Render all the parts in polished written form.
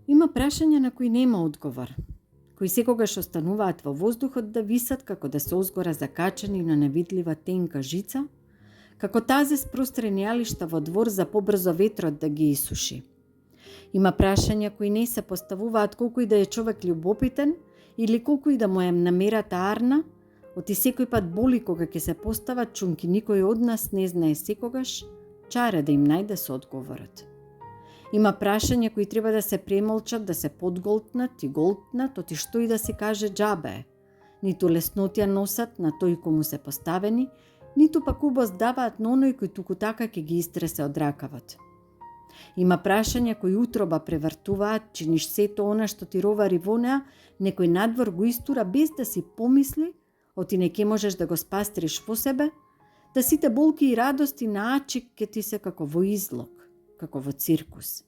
Има прашања на кои нема одговор, кои секогаш остануваат во воздухот да висат како да се озгора закачани на невидлива тенка жица, како тазе спрострени алишта во двор за побрзо ветрот да ги исуши. Има прашања кои не се поставуваат колку и да е човек љубопитен или колку и да му е намерата арна, оти секој пат боли кога ќе се постават чунки никој од нас не знае секогаш, чаре да им најде со одговорот. Има прашања кои треба да се премолчат, да се подголтнат и голтнат, оти што и да се каже џабе е. Ниту леснотија носат на тој кому се поставени, ниту пак убост даваат на оној кој туку така ќе ги истресе од ракавот. Има прашања кои утроба превртуваат, чиниш сето она што ти ровари во неа, некој надвор го истура без да си помисли, оти не ке можеш да го спастриш во себе, да сите болки и радости на ачик ке ти се како во излог, како во циркус.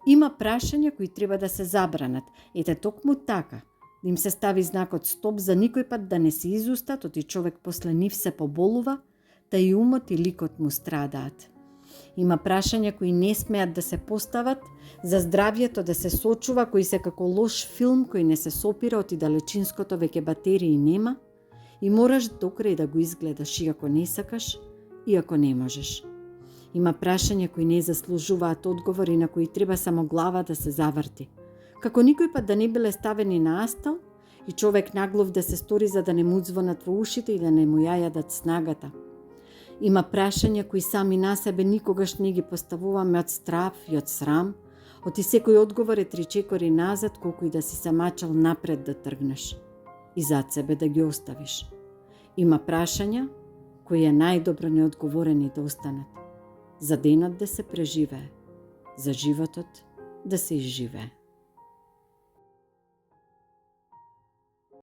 Има прашања кои треба да се забранат, ете токму така, да им се стави знакот стоп за никој пат да не се изустат, оти човек после нив се поболува, да и умот и ликот му страдаат. Има прашања кои не смеат да се постават, за здравјето да се сочува, кои се како лош филм кој не се сопира, оти далечинското веќе батерии нема, и мораш докрај да го изгледаш, иако не сакаш, иако не можеш. Има прашања кои не заслужуваат одговори, на кои треба само глава да се заврти. Како никој пат да не биле ставени на астал и човек наглов да се стори за да не му звонат во ушите и да не му ја јадат снагата. Има прашања кои сами на себе никогаш не ги поставуваме од страв и од срам, оти секој одговор е 3-4 назад, колку и да си се мачал напред да тргнеш и зад себе да ги оставиш. Има прашања кои е најдобро неодговорени да останат. За денот да се преживее, за животот да се изживее.